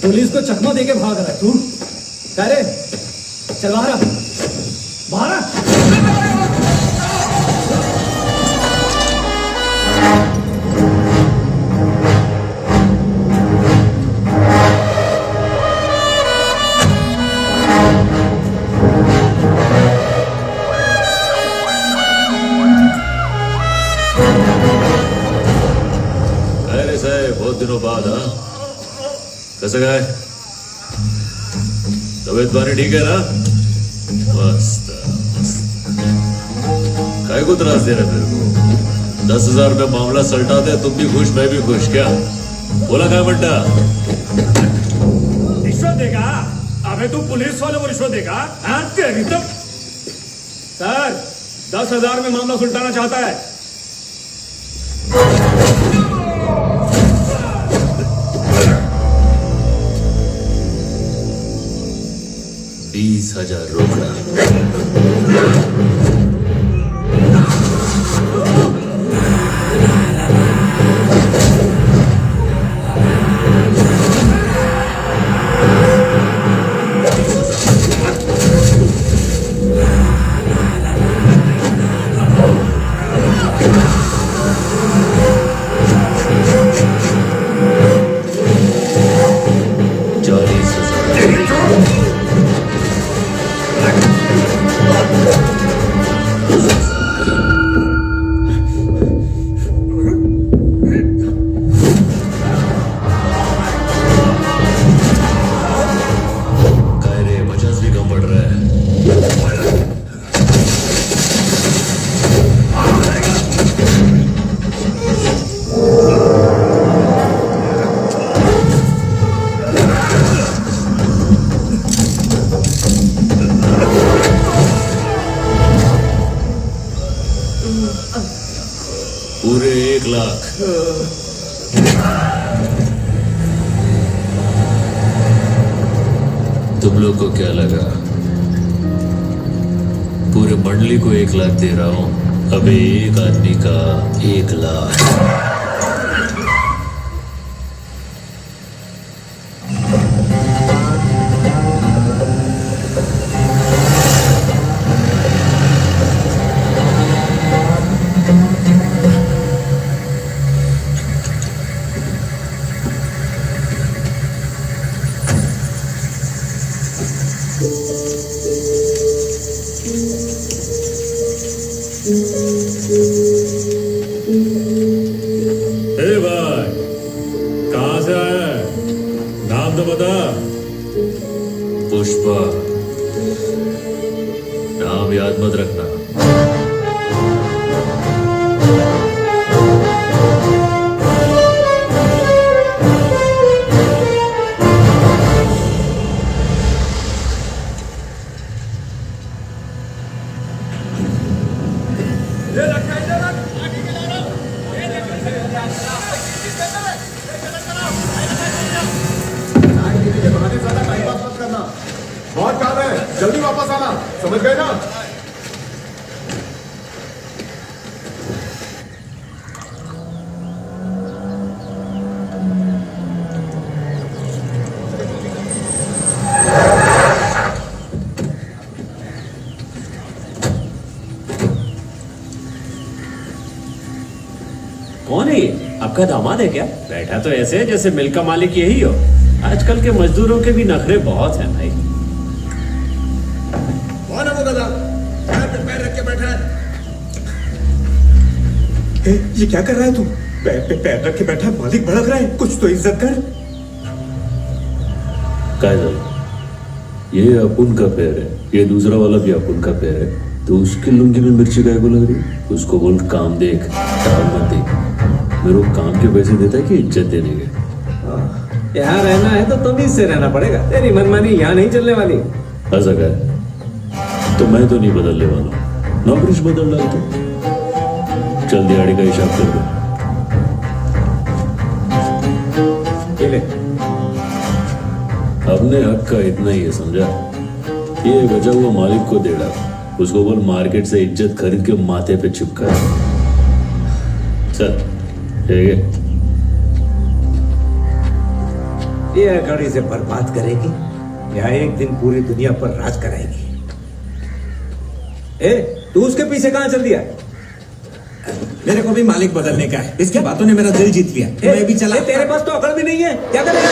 Police को चकमा देके भाग रहा है तू। कह रे चल बाहर आ, बाहर आ। अरे साहब बहुत दिनों बाद। हाँ कैसे गए? तबीयत पानी ठीक है ना? मस्त मस्त। काय को त्रास दे रहा मेरे को? 10,000 में मामला सलटा दे, तुम भी खुश मैं भी खुश। क्या बोला काय बड्डा? रिश्वत देगा? अबे तू पुलिस वाले को रिश्वत देगा? हाँ तेरी तो। सर 10,000 में मामला सुलटाना चाहता है। 20,000 रोकड़ा। पूरे 1 लाख। तुम लोग को क्या लगा पूरे मंडली को 1 लाख दे रहा हूं? अबे एक आदमी का 1 लाख। भाई कहां से आया है? नाम तो बता। पुष्पा। नाम याद मत रखना। बहुत काम है, जल्दी वापस आना, समझ गए ना? कौन है ये? आपका दामाद है क्या? बैठा तो ऐसे है जैसे मिल का मालिक यही हो। आजकल के मजदूरों के भी नखरे बहुत हैं भाई। कौन है वो गधा? पैर पे पैर रख के बैठा है। ये क्या कर रहा है तू? पैर पे पैर रख के बैठा है, मालिक भड़क रहा है, कुछ तो इज्जत कर। कायदल, ये अपुन का पैर है, ये दूसरा वाला भी अपुन का पैर है। तो उसकी लुंगी में मिर्ची काय को लग रही? उसको बोल काम देख, टाल मत देख। मेरे को काम के पैसे देता है कि इज्जत देने के? यहाँ रहना है तो तमीज से रहना पड़ेगा। तेरी मनमानी यहाँ नहीं चलने वाली। ऐसा क्या? तो मैं तो नहीं बदलने वाला, नौकरी से बदल डाल तू। चल दिहाड़ी का हिसाब कर दो। ये ले। अपने हक का इतना ही है, समझा? ये बचा हुआ मालिक को दे डाल। उसको बोल मार्केट से इज्जत खरीद के माथे पे चिपका। चल ठीक है। ये अकड़ से बर्बाद करेगी या एक दिन पूरी दुनिया पर राज कराएगी। ए, तू उसके पीछे कहाँ चल दिया? मेरे को भी मालिक बदलने का है। इसकी बातों ने मेरा दिल जीत लिया। मैं भी चला। तेरे पास तो अकड़ भी नहीं है, क्या करेगा?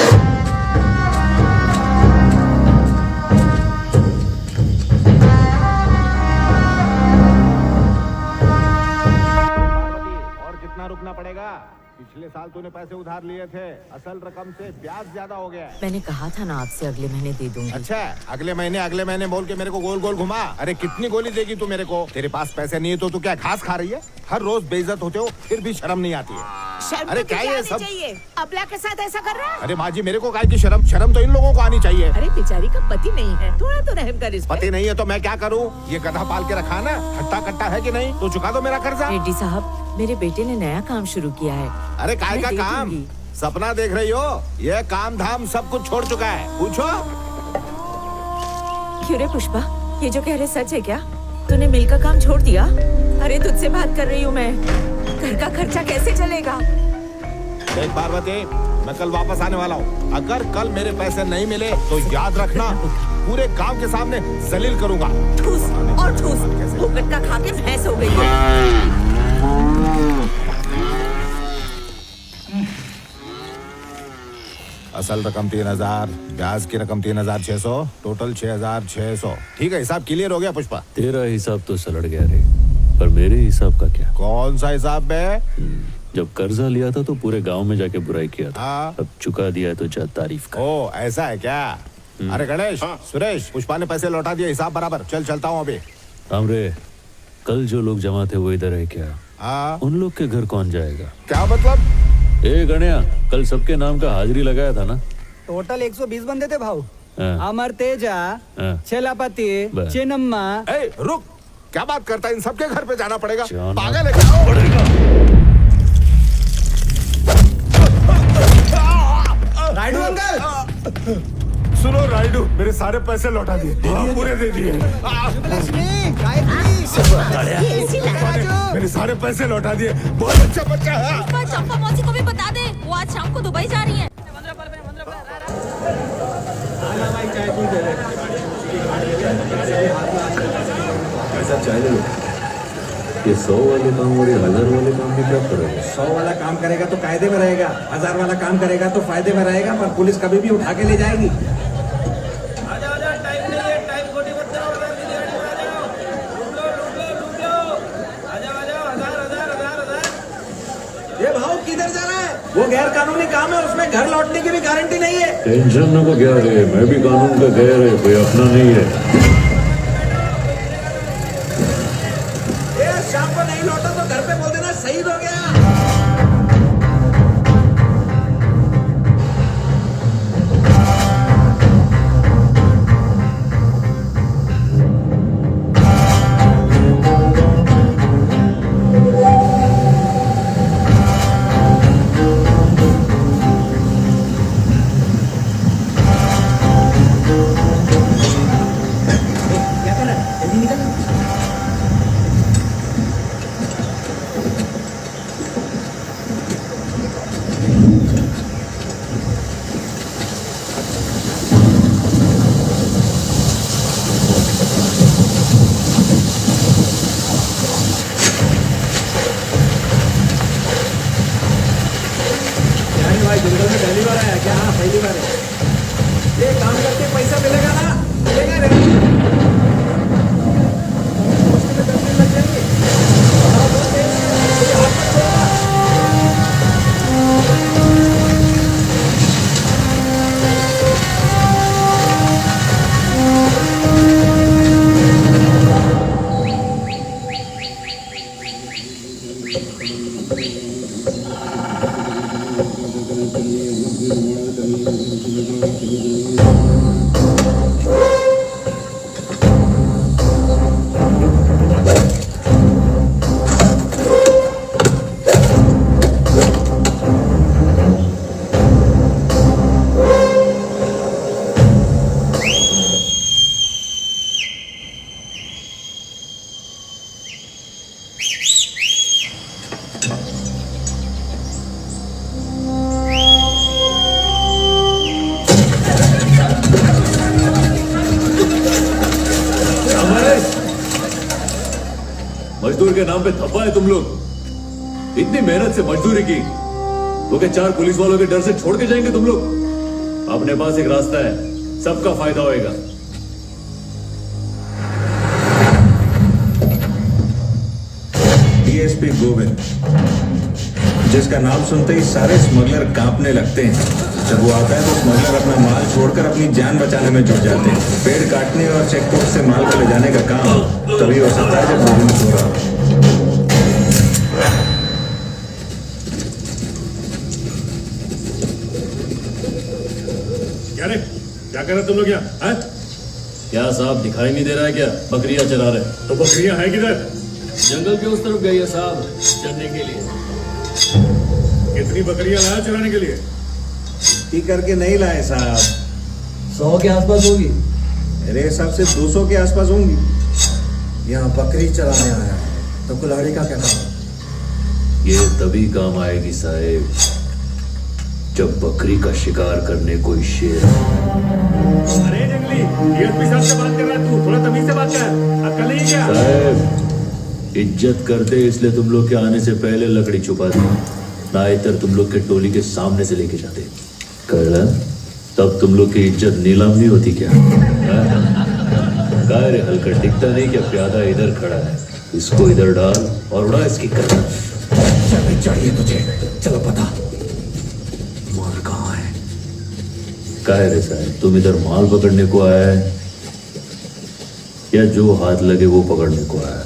रुकना पड़ेगा। पिछले साल तूने पैसे उधार लिए थे, असल रकम से ब्याज ज्यादा हो गया है। मैंने कहा था ना आपसे अगले महीने दे दूंगी। अच्छा, अगले महीने बोल के मेरे को गोल गोल घुमा। अरे कितनी गोली देगी तू मेरे को? तेरे पास पैसे नहीं है तो तू क्या घास खा रही है? हर रोज बेइज्जत होते हो, फिर भी शर्म नहीं आती है। शर्म अरे तो क्या तुझे ये आनी सब? चाहिए। अबला के साथ ऐसा कर रहा है? अरे माँ जी, मेरे को काहे की शर्म? शर्म तो इन लोगों को आनी चाहिए। अरे बेचारी का पति नहीं है, थोड़ा तो रहम कर इस पे। पति नहीं है तो मैं क्या करूँ? ये गधा पाल के रखा ना, खट्टा कट्टा है कि नहीं? तो चुका दो मेरा कर्जा। रेड्डी साहब, मेरे बेटे ने नया काम शुरू किया है। अरे काय का मैं दे काम? दूंगी। सपना देख रही हो? ये काम धाम सब कुछ छोड़ चुका है। पूछो। क्यों रे पुष्पा, ये जो कह रहे सच है क्या? तूने मिल का काम छोड़ दिया? अरे तुझसे बात कर रही हूँ मैं। घर का खर्चा कैसे चलेगा? देख पार्वती, मैं कल वापस आने वाला हूँ। अगर कल मेरे पैसे नहीं मिले तो याद रखना, पूरे गांव के सामने जलील करूंगा। ठूस और ठूस, भूकट का खा के भैंस हो गई है। असल रकम 3000, ब्याज की रकम 3600, टोटल 6600। ठीक है, हिसाब क्लियर हो गया पुष्पा? तेरा हिसाब तो सलट गया रे, पर मेरे हिसाब का क्या? कौन सा हिसाब बे? जब कर्जा लिया था तो पूरे गांव में जाके बुराई किया था। हाँ। अब चुका दिया है तो जा तारीफ कर। ओ ऐसा है क्या? अरे गणेश, सुरेश, पुष्पा ने पैसे लौटा दिए, हिसाब बराबर। चलता हूँ अभी। हमरे, कल जो लोग जमा थे वो इधर है क्या? हाँ। उन लोग के घर कौन जाएगा? क्या मतलब? ए गणया, कल सबके नाम का हाजिरी लगाया था ना? टोटल 120 बंदे थे भाऊ। हाँ। अमर तेजा, हाँ। छेलापति, बस। चिन्नम्मा। ए, रुक, क्या बात करता है? इन सबके घर पे जाना पड़ेगा? जाना पागल है क्या? राइडू अंकल, सुनो राइडू, मेरे सारे पैसे लौटा दिए। पूरे दे दिए। मेरे सारे पैसे लौटा दिए। बहुत अच्छा बच्चा है। चंपा मौसी को भी बता दे, वो आज शाम को दुबई जा रही है। ऐसा चाय ले लो। ये 100 वाले काम और ये 1000 वाले काम में क्या फर्क है? 100 वाला काम करेगा तो कायदे में रहेगा, 1000 वाला काम करेगा तो फायदे में रहेगा, पर पुलिस कभी भी उठा के ले जाएगी। ये भाव किधर जा रहा है? वो गैर कानूनी काम है, उसमें घर लौटने की भी गारंटी नहीं है। टेंशन न को क्या रे, मैं भी कानून का गैर है, कोई अपना नहीं है। ये शाम को नहीं लौटा तो घर पे बोल देना शहीद हो गया। के नाम पे धब्बा है तुम लोग। इतनी मेहनत से मजदूरी की तो क्या 4 पुलिस वालों के डर से छोड़ के जाएंगे तुम लोग? अपने पास एक रास्ता है, सबका फायदा होएगा। डीएसपी गोविंद, जिसका नाम सुनते ही सारे स्मगलर कांपने लगते हैं। जब वो आता है तो स्मगलर अपना माल छोड़कर अपनी जान बचाने में जुट जाते हैं। पेड़ काटने और चेकपोस्ट से माल को ले जाने का काम तभी हो सकता है जब गोविंद सो रहा हो। क्या कर रहे तुम लोग यहाँ? हैं? क्या साहब दिखाई नहीं दे रहा है क्या? बकरियां चरा रहे। तो बकरियां हैं किधर? जंगल के उस तरफ गई है साहब, चरने के लिए। कितनी बकरियां लाया चराने के लिए? ती करके नहीं लाए साहब, 100 के आसपास होगी। मेरे हिसाब से 200 के आसपास होंगी। यहाँ बकरी चराने आया है तो कुल्हाड़ी का क्या काम? ये तभी काम आएगी साहेब जब बकरी का शिकार करने कोई शेर। अरे जंगली, डीएसपी साहब से बात कर रहा है तू, थोड़ा तमीज से बात कर। अक्ल नहीं है क्या? साहब इज्जत करते इसलिए तुम लोग के आने से पहले लकड़ी छुपा दी, नाइतर तुम लोग के टोली के सामने से लेके जाते। कहला तब तुम लोग की इज्जत नीलाम नहीं होती क्या? काय रे हल्का दिखता नहीं क्या? प्यादा इधर खड़ा है, इसको इधर डाल और उड़ा इसकी करना। चाहिए तुझे, चलो पता माल कहाँ है? काय रे साहब, तुम इधर माल पकड़ने को आया है या जो हाथ लगे वो पकड़ने को आया है?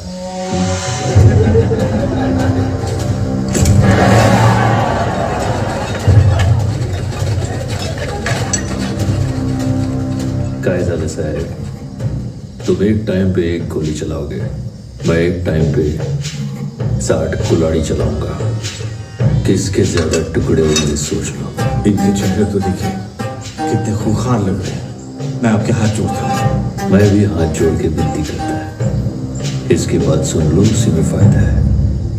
काय झालं साहेब, तुम एक टाइम पे 1 गोली चलाओगे, मैं एक टाइम पे 60 कुल्हाड़ी चलाऊंगा। किसके ज्यादा टुकड़े होंगे सोच लो। इनके चेहरे तो देखिए कितने खूंखार लग रहे हैं। मैं आपके हाथ जोड़ता हूँ। मैं भी हाथ जोड़ के विनती करता है, इसकी बात सुन लो, उसी में फायदा है।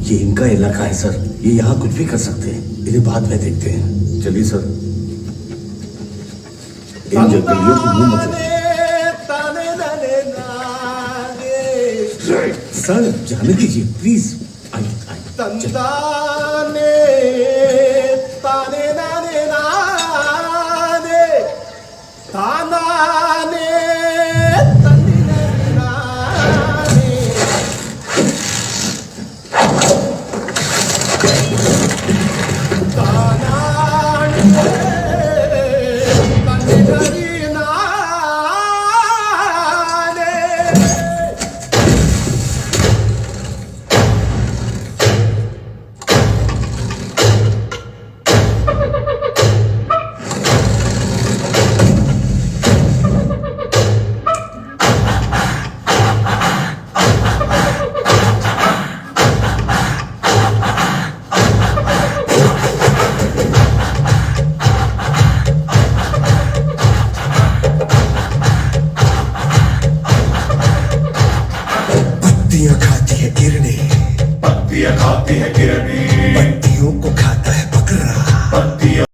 ये इनका इलाका है सर, ये यहाँ कुछ भी कर सकते हैं। इन्हें बाद में देखते हैं। चलिए सर, इन जंगलियों को मुंह मत लगिए। सर जाने दीजिए प्लीज। आइए आइए तंदाने ताने नाने नाने तानाने तंदिने नाने तानाने तंदिने